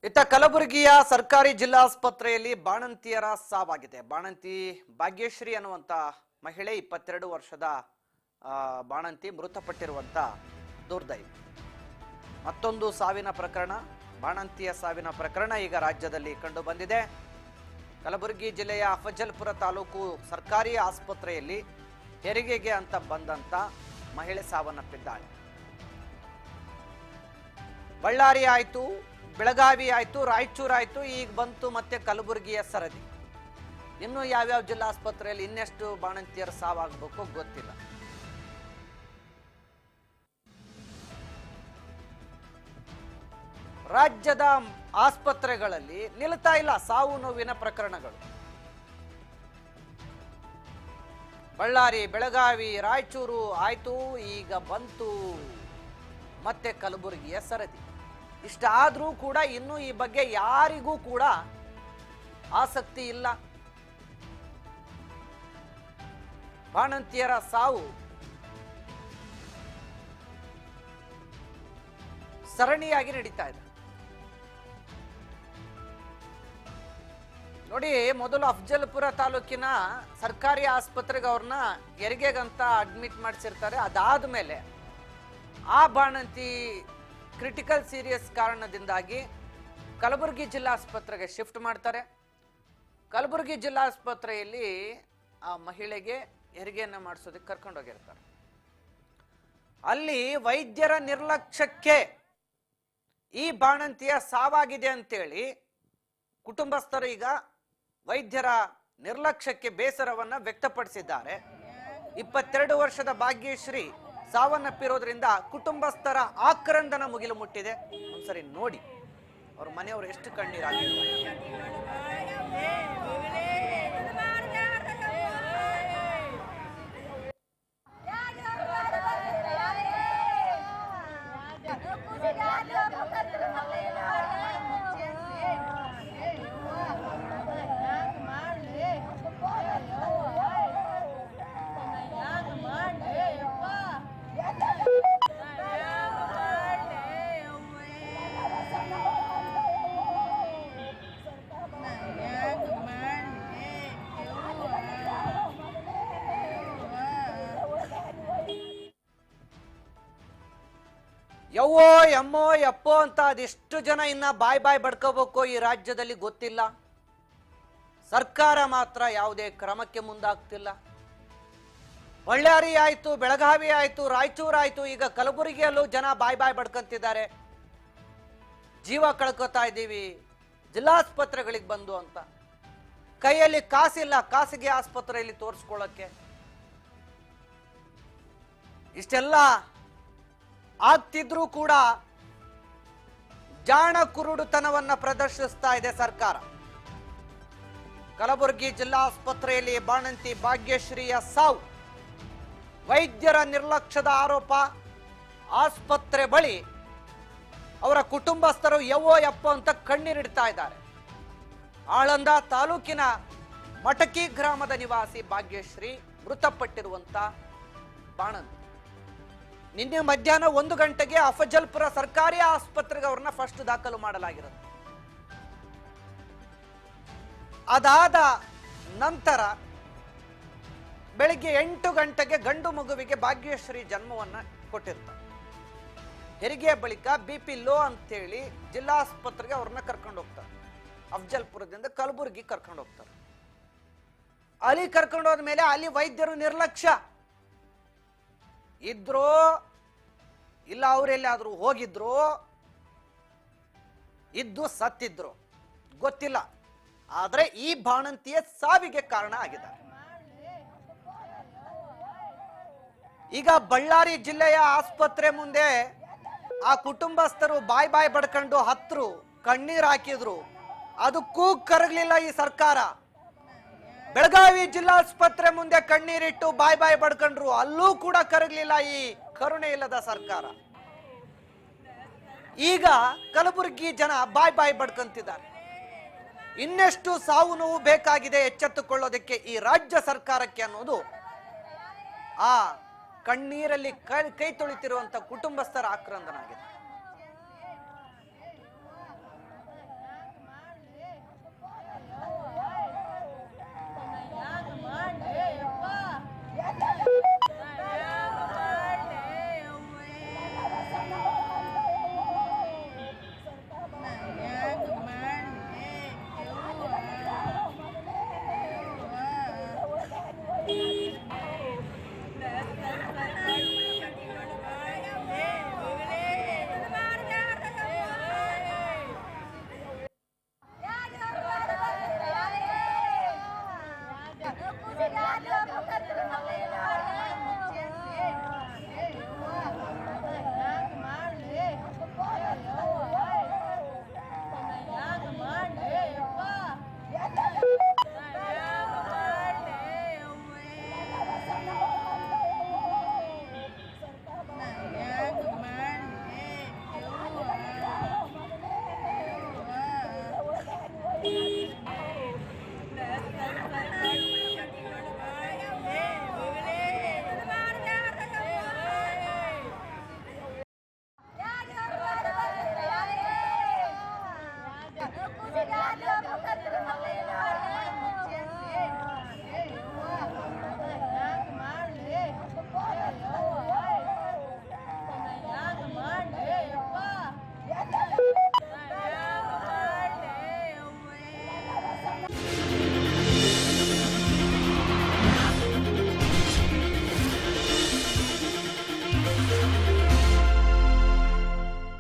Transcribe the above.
ಇತ್ತ ಕಲಬುರಗಿಯ ಸರ್ಕಾರಿ ಜಿಲ್ಲಾಸ್ಪತ್ರೆಯಲ್ಲಿ ಬಾಣಂತಿಯರ ಸಾವಾಗಿದೆ. ಬಾಣಂತಿ ಭಾಗ್ಯಶ್ರೀ ಅನ್ನುವಂತ ಮಹಿಳೆ 22 ವರ್ಷದ ಬಾಣಂತಿ ಮೃತಪಟ್ಟಿರುವಂತ ದುರ್ದೈವ. ಮತ್ತೊಂದು ಸಾವಿನ ಪ್ರಕರಣ, ಬಾಣಂತಿಯ ಸಾವಿನ ಪ್ರಕರಣ ಈಗ ರಾಜ್ಯದಲ್ಲಿ ಕಂಡು ಬಂದಿದೆ. ಕಲಬುರಗಿ ಜಿಲ್ಲೆಯ ಅಫಜಲ್ಪುರ ತಾಲೂಕು ಸರ್ಕಾರಿ ಆಸ್ಪತ್ರೆಯಲ್ಲಿ ಹೆರಿಗೆಗೆ ಅಂತ ಬಂದಂತ ಮಹಿಳೆ ಸಾವನ್ನಪ್ಪಿದ್ದಾಳೆ. ಬಳ್ಳಾರಿ ಆಯ್ತು, ಬೆಳಗಾವಿ ಆಯ್ತು, ರಾಯಚೂರು ಆಯ್ತು, ಈಗ ಬಂತು ಮತ್ತೆ ಕಲಬುರಗಿಯ ಸರದಿ. ಇನ್ನು ಯಾವ್ಯಾವ ಜಿಲ್ಲಾಸ್ಪತ್ರೆಯಲ್ಲಿ ಇನ್ನೆಷ್ಟು ಬಾಣಂತಿಯರ ಸಾವಾಗಬೇಕು ಗೊತ್ತಿಲ್ಲ. ರಾಜ್ಯದ ಆಸ್ಪತ್ರೆಗಳಲ್ಲಿ ನಿಲ್ತಾ ಇಲ್ಲ ಸಾವು ನೋವಿನ ಪ್ರಕರಣಗಳು. ಬಳ್ಳಾರಿ, ಬೆಳಗಾವಿ, ರಾಯಚೂರು ಆಯ್ತು, ಈಗ ಬಂತು ಮತ್ತೆ ಕಲಬುರಗಿಯ ಸರದಿ. ಇಷ್ಟಾದ್ರೂ ಕೂಡ ಇನ್ನು ಈ ಬಗ್ಗೆ ಯಾರಿಗೂ ಕೂಡ ಆಸಕ್ತಿ ಇಲ್ಲ. ಬಾಣಂತಿಯರ ಸಾವು ಸರಣಿಯಾಗಿ ನಡೀತಾ ಇದೆ. ನೋಡಿ, ಮೊದಲು ಅಫಜಲ್ಪುರ ತಾಲೂಕಿನ ಸರ್ಕಾರಿ ಆಸ್ಪತ್ರೆಗೆ ಅವ್ರನ್ನ ಹೆರಿಗೆಗಂತ ಅಡ್ಮಿಟ್ ಮಾಡಿಸಿರ್ತಾರೆ. ಅದಾದ್ಮೇಲೆ ಆ ಬಾಣಂತಿ ಕ್ರಿಟಿಕಲ್ ಸೀರಿಯಸ್ ಕಾರಣದಿಂದಾಗಿ ಕಲಬುರಗಿ ಜಿಲ್ಲಾಸ್ಪತ್ರೆಗೆ ಶಿಫ್ಟ್ ಮಾಡ್ತಾರೆ. ಕಲಬುರಗಿ ಜಿಲ್ಲಾಸ್ಪತ್ರೆಯಲ್ಲಿ ಆ ಮಹಿಳೆಗೆ ಹೆರಿಗೆಯನ್ನು ಮಾಡಿಸೋದಕ್ಕೆ ಕರ್ಕೊಂಡೋಗಿರ್ತಾರೆ. ಅಲ್ಲಿ ವೈದ್ಯರ ನಿರ್ಲಕ್ಷ್ಯಕ್ಕೆ ಈ ಬಾಣಂತಿಯ ಸಾವಾಗಿದೆ ಅಂತೇಳಿ ಕುಟುಂಬಸ್ಥರು ಈಗ ವೈದ್ಯರ ನಿರ್ಲಕ್ಷ್ಯಕ್ಕೆ ಬೇಸರವನ್ನ ವ್ಯಕ್ತಪಡಿಸಿದ್ದಾರೆ. 22 ವರ್ಷದ ಭಾಗ್ಯಶ್ರೀ ಸಾವನ್ನಪ್ಪಿರೋದ್ರಿಂದ ಕುಟುಂಬಸ್ಥರ ಆಕ್ರಂದನ ಮುಗಿಲು ಮುಟ್ಟಿದೆ. ಒಂದ್ಸರಿ ನೋಡಿ ಅವ್ರ ಮನೆಯವರು ಎಷ್ಟು ಕಣ್ಣೀರಾಗಿದ್ದಾರೆ. ಯವ್ವೋ ಎಮ್ಮೋ ಯಪ್ಪೋ ಅಂತ ಅದೆಷ್ಟು ಜನ ಇನ್ನ ಬಾಯ್ ಬಡ್ಕೋಬೇಕು ಈ ರಾಜ್ಯದಲ್ಲಿ ಗೊತ್ತಿಲ್ಲ. ಸರ್ಕಾರ ಮಾತ್ರ ಯಾವುದೇ ಕ್ರಮಕ್ಕೆ ಮುಂದಾಗ್ತಿಲ್ಲ. ಬಳ್ಳಾರಿ ಆಯ್ತು, ಬೆಳಗಾವಿ ಆಯ್ತು, ರಾಯಚೂರು ಆಯ್ತು, ಈಗ ಕಲಬುರಗಿಯಲ್ಲೂ ಜನ ಬಾಯ್ ಬಡ್ಕಂತಿದ್ದಾರೆ. ಜೀವ ಕಳ್ಕೊತಾ ಇದ್ದೀವಿ ಜಿಲ್ಲಾಸ್ಪತ್ರೆಗಳಿಗೆ ಬಂದು ಅಂತ. ಕೈಯಲ್ಲಿ ಕಾಸಿಲ್ಲ ಖಾಸಗಿ ಆಸ್ಪತ್ರೆಯಲ್ಲಿ ತೋರಿಸ್ಕೊಳ್ಳಕ್ಕೆ. ಇಷ್ಟೆಲ್ಲ ಆಗ್ತಿದ್ರೂ ಕೂಡ ಜಾಣ ಕುರುಡುತನವನ್ನ ಪ್ರದರ್ಶಿಸ್ತಾ ಇದೆ ಸರ್ಕಾರ. ಕಲಬುರಗಿ ಜಿಲ್ಲಾಸ್ಪತ್ರೆಯಲ್ಲಿ ಬಾಣಂತಿ ಭಾಗ್ಯಶ್ರೀಯ ಸಾವು, ವೈದ್ಯರ ನಿರ್ಲಕ್ಷ್ಯದ ಆರೋಪ. ಆಸ್ಪತ್ರೆ ಬಳಿ ಅವರ ಕುಟುಂಬಸ್ಥರು ಯವ್ವೋ ಯಪ್ಪೋ ಅಂತ ಕಣ್ಣೀರಿಡ್ತಾ ಇದ್ದಾರೆ. ಆಳಂದ ತಾಲೂಕಿನ ಮಟಕಿ ಗ್ರಾಮದ ನಿವಾಸಿ ಭಾಗ್ಯಶ್ರೀ ಮೃತಪಟ್ಟಿರುವಂತ ಬಾಣಂತಿ. ನಿನ್ನೆ ಮಧ್ಯಾಹ್ನ 1 ಗಂಟೆಗೆ ಅಫಜಲ್ಪುರ ಸರ್ಕಾರಿ ಆಸ್ಪತ್ರೆಗೆ ಅವ್ರನ್ನ ಫಸ್ಟ್ ದಾಖಲು ಮಾಡಲಾಗಿರುತ್ತೆ. ಅದಾದ ನಂತರ ಬೆಳಿಗ್ಗೆ 8 ಗಂಟೆಗೆ ಗಂಡು ಮಗುವಿಗೆ ಭಾಗ್ಯಶ್ರೀ ಜನ್ಮವನ್ನ ಕೊಟ್ಟಿರ್ತಾರೆ. ಹೆರಿಗೆಯ ಬಳಿಕ BP ಲೋ ಅಂತೇಳಿ ಜಿಲ್ಲಾಸ್ಪತ್ರೆಗೆ ಅವ್ರನ್ನ ಕರ್ಕೊಂಡು ಹೋಗ್ತಾರೆ. ಅಫಜಲ್ಪುರದಿಂದ ಕಲಬುರಗಿ ಕರ್ಕೊಂಡು ಹೋಗ್ತಾರೆ. ಅಲ್ಲಿ ಕರ್ಕೊಂಡು ಹೋದ್ಮೇಲೆ ಅಲ್ಲಿ ವೈದ್ಯರು ನಿರ್ಲಕ್ಷ್ಯ ಇದ್ರೋ ಇಲ್ಲ, ಅವರೆಲ್ಲಾದ್ರೂ ಹೋಗಿದ್ರು, ಇದ್ದು ಸತ್ತಿದ್ರು ಗೊತ್ತಿಲ್ಲ. ಆದ್ರೆ ಈ ಬಾಣಂತಿಯ ಸಾವಿಗೆ ಕಾರಣ ಆಗಿದ್ದಾರೆ. ಈಗ ಬಳ್ಳಾರಿ ಜಿಲ್ಲೆಯ ಆಸ್ಪತ್ರೆ ಮುಂದೆ ಆ ಕುಟುಂಬಸ್ಥರು ಬಾಯ್ ಬಡ್ಕೊಂಡು ಹತ್ರು, ಕಣ್ಣೀರ್ ಹಾಕಿದ್ರು. ಅದಕ್ಕೂ ಕರಗಲಿಲ್ಲ ಈ ಸರ್ಕಾರ. ಬೆಳಗಾವಿ ಜಿಲ್ಲಾಸ್ಪತ್ರೆ ಮುಂದೆ ಕಣ್ಣೀರಿಟ್ಟು ಬಾಯ್ ಬಡ್ಕೊಂಡ್ರು, ಅಲ್ಲೂ ಕೂಡ ಕರಗಲಿಲ್ಲ ಈ ಕರುಣೆ ಇಲ್ಲದ ಸರ್ಕಾರ. ಈಗ ಕಲಬುರಗಿ ಜನ ಬಾಯ್ ಬಡ್ಕಂತಿದ್ದಾರೆ. ಇನ್ನೆಷ್ಟು ಸಾವು ನೋವು ಬೇಕಾಗಿದೆ ಎಚ್ಚೆತ್ತುಕೊಳ್ಳೋದಕ್ಕೆ ಈ ರಾಜ್ಯ ಸರ್ಕಾರಕ್ಕೆ ಅನ್ನೋದು ಆ ಕಣ್ಣೀರಲ್ಲಿ ಕೈ ತೊಳಿತಿರುವಂತ ಕುಟುಂಬಸ್ಥರ ಆಕ್ರಂದನ ಆಗಿದೆ.